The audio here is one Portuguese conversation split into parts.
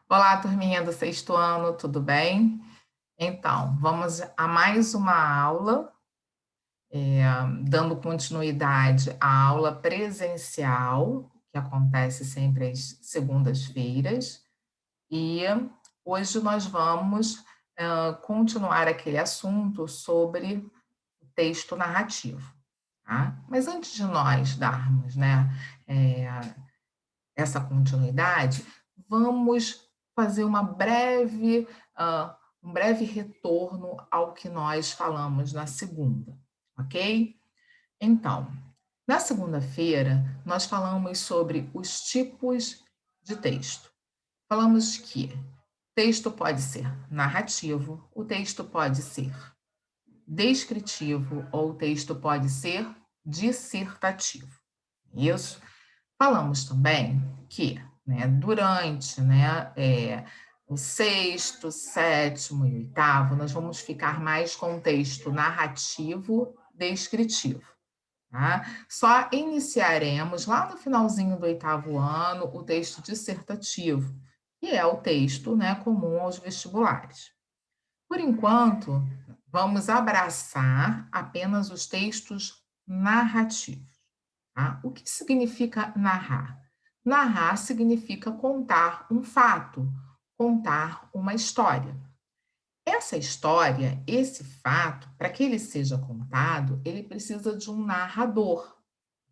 Olá, turminha do sexto ano, tudo bem? Então, vamos a mais uma aula, dando continuidade à aula presencial, que acontece sempre às segundas-feiras, e hoje nós vamos continuar aquele assunto sobre o texto narrativo, tá? Mas antes de nós darmos, né, eh, essa continuidade, vamos fazer um breve retorno ao que nós falamos na segunda, ok? Então, na segunda-feira, nós falamos sobre os tipos de texto. Falamos que texto pode ser narrativo, o texto pode ser descritivo ou o texto pode ser dissertativo. Isso. Falamos também que, né, durante, né, o sexto, sétimo e oitavo, nós vamos ficar mais com o texto narrativo descritivo, tá? Só iniciaremos lá no finalzinho do oitavo ano o texto dissertativo, que é o texto, né, comum aos vestibulares. Por enquanto, vamos abraçar apenas os textos narrativos. Tá? O que significa narrar? Narrar significa contar um fato, contar uma história. Essa história, esse fato, para que ele seja contado, ele precisa de um narrador,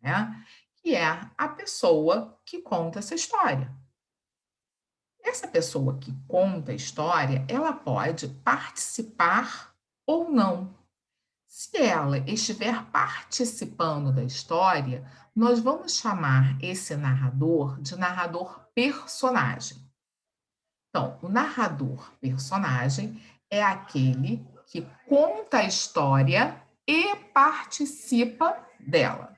né? Que é a pessoa que conta essa história. Essa pessoa que conta a história, ela pode participar ou não. Se ela estiver participando da história, nós vamos chamar esse narrador de narrador personagem. Então, o narrador personagem é aquele que conta a história e participa dela.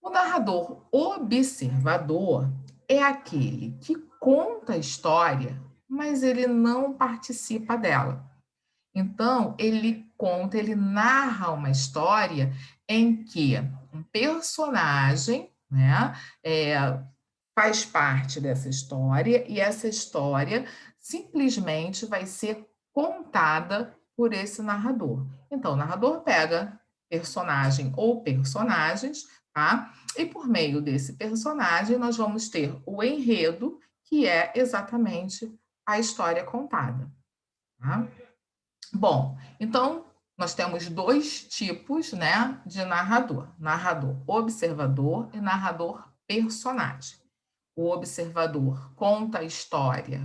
O narrador observador é aquele que conta a história, mas ele não participa dela. Então, ele narra uma história em que um personagem, né, faz parte dessa história e essa história simplesmente vai ser contada por esse narrador. Então, o narrador pega personagem ou personagens, tá? E por meio desse personagem, nós vamos ter o enredo, que é exatamente a história contada, tá? Bom, então nós temos dois tipos, né, de narrador: narrador observador e narrador personagem. O observador conta a história,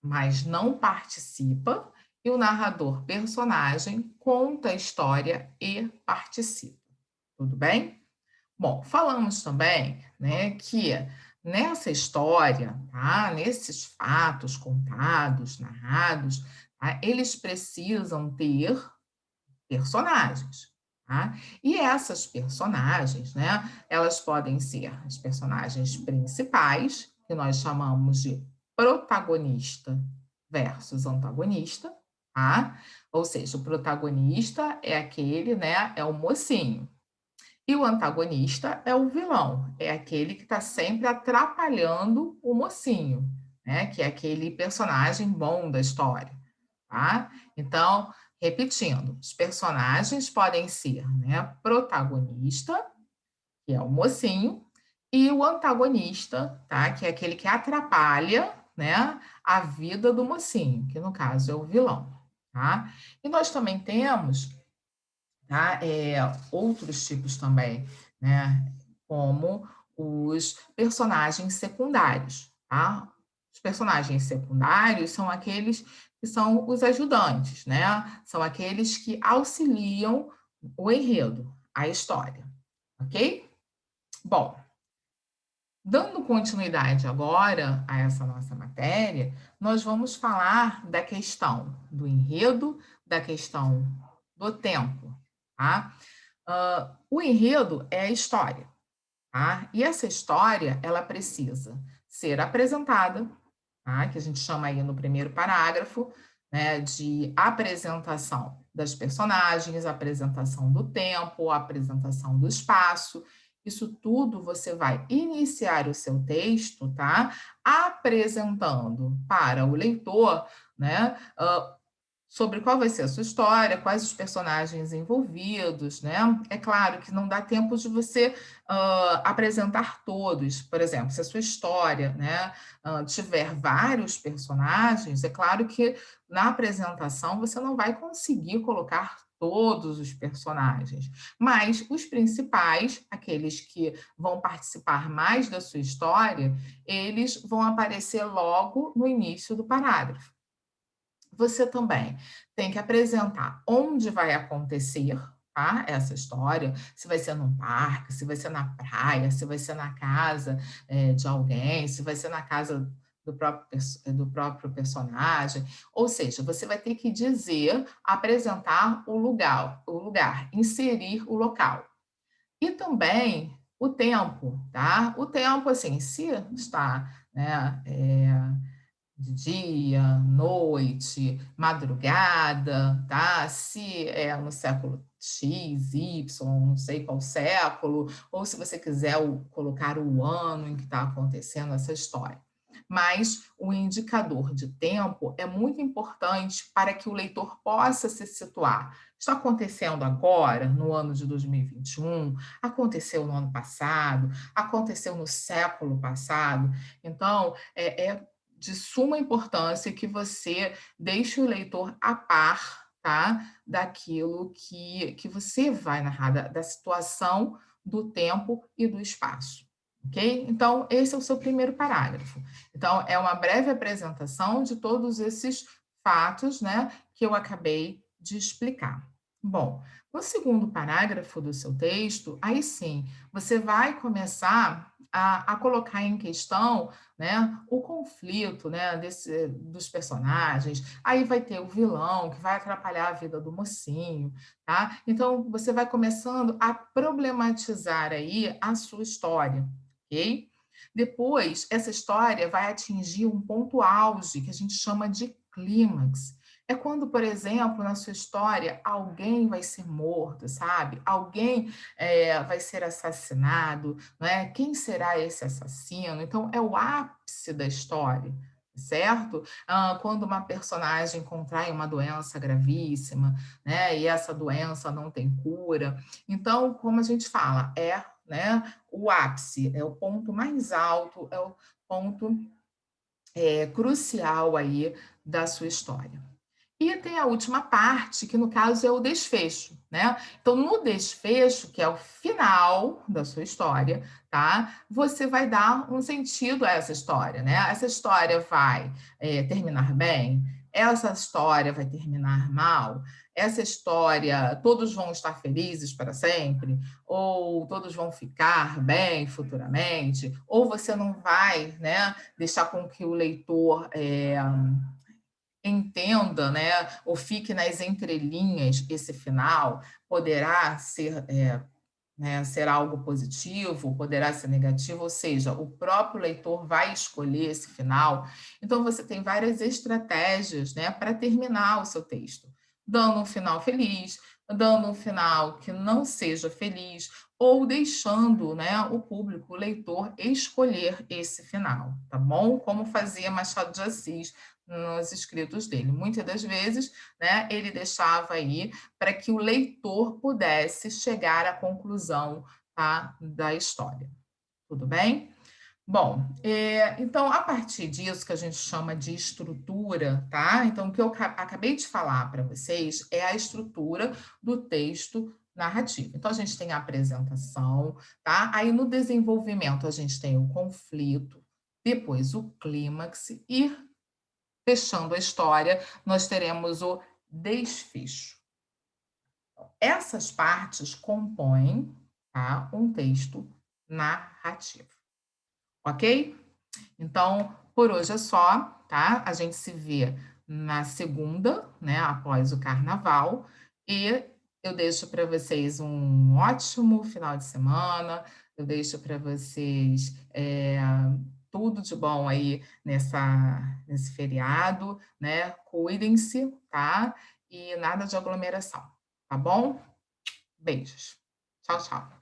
mas não participa, e o narrador personagem conta a história e participa. Tudo bem? Bom, falamos também, né, que nessa história, tá, nesses fatos contados, narrados, tá, eles precisam ter personagens, tá? E essas personagens, né, elas podem ser as personagens principais, que nós chamamos de protagonista versus antagonista, tá? Ou seja, o protagonista é aquele, né, é o mocinho, e o antagonista é o vilão, é aquele que está sempre atrapalhando o mocinho, né? Que é aquele personagem bom da história, tá? Então, repetindo, os personagens podem ser, né, protagonista, que é o mocinho, e o antagonista, tá? Que é aquele que atrapalha, né, a vida do mocinho, que no caso é o vilão, tá? E nós também temos, tá? Outros tipos também, né? Como os personagens secundários, tá? Os personagens secundários são aqueles que são os ajudantes, né? São aqueles que auxiliam o enredo, a história, ok? Bom, dando continuidade agora a essa nossa matéria, nós vamos falar da questão do enredo, da questão do tempo, tá? O enredo é a história, tá? E essa história, ela precisa ser apresentada, tá? Que a gente chama aí no primeiro parágrafo, né, de apresentação das personagens, apresentação do tempo, apresentação do espaço Isso tudo você vai iniciar o seu texto, tá? Apresentando para o leitor, né? Sobre qual vai ser a sua história, quais os personagens envolvidos, né? É claro que não dá tempo de você apresentar todos. Por exemplo, se a sua história, né, tiver vários personagens, é claro que na apresentação você não vai conseguir colocar todos os personagens, mas os principais, aqueles que vão participar mais da sua história, eles vão aparecer logo no início do parágrafo. Você também tem que apresentar onde vai acontecer, tá, essa história, se vai ser num parque, se vai ser na praia, se vai ser na casa, de alguém, se vai ser na casa do próprio personagem, ou seja, você vai ter que dizer, apresentar o lugar, inserir o local. E também o tempo, tá? O tempo, assim, se está, né, de dia, noite, madrugada, tá? Se é no século X, Y, não sei qual século, ou se você quiser colocar o ano em que está acontecendo essa história. Mas o indicador de tempo é muito importante para que o leitor possa se situar. Está acontecendo agora, no ano de 2021, aconteceu no ano passado, aconteceu no século passado. Então, é de suma importância que você deixe o leitor a par, tá, daquilo que você vai narrar, da situação, do tempo e do espaço, ok? Então, esse é o seu primeiro parágrafo. Então, é uma breve apresentação de todos esses fatos, né, que eu acabei de explicar. Bom, no segundo parágrafo do seu texto, aí sim, você vai começar a colocar em questão, né, o conflito, né, dos personagens. Aí vai ter o vilão que vai atrapalhar a vida do mocinho, tá? Então você vai começando a problematizar aí a sua história, ok? Depois, essa história vai atingir um ponto auge que a gente chama de clímax. É quando, por exemplo, na sua história, alguém vai ser morto, sabe? Alguém vai ser assassinado, não é? Quem será esse assassino? Então, é o ápice da história, certo? Quando uma personagem contrai uma doença gravíssima, né? E essa doença não tem cura. Então, como a gente fala, né, o ápice, é o ponto mais alto, é o ponto crucial aí da sua história. E tem a última parte, que no caso é o desfecho, né? Então, no desfecho, que é o final da sua história, tá? Você vai dar um sentido a essa história, né? Essa história vai terminar bem? Essa história vai terminar mal? Essa história, todos vão estar felizes para sempre? Ou todos vão ficar bem futuramente? Ou você não vai, né, deixar com que o leitor entenda, né, ou fique nas entrelinhas esse final, poderá ser, né, ser algo positivo, poderá ser negativo, ou seja, o próprio leitor vai escolher esse final. Então, você tem várias estratégias, né, para terminar o seu texto, dando um final feliz, dando um final que não seja feliz, ou deixando, né, o público, o leitor, escolher esse final, tá bom? Como fazia Machado de Assis nos escritos dele. Muitas das vezes, né, ele deixava aí para que o leitor pudesse chegar à conclusão, tá, da história. Tudo bem? Bom, então, a partir disso que a gente chama de estrutura, tá? Então, o que eu acabei de falar para vocês é a estrutura do texto narrativo. Então, a gente tem a apresentação, tá? Aí, no desenvolvimento, a gente tem o conflito, depois o clímax e, fechando a história, nós teremos o desfecho. Essas partes compõem, tá, um texto narrativo, ok? Então, por hoje é só, tá? A gente se vê na segunda, né, após o carnaval, e eu deixo para vocês um ótimo final de semana, eu deixo para vocês tudo de bom aí nesse feriado, né? Cuidem-se, tá? E nada de aglomeração, tá bom? Beijos. Tchau, tchau.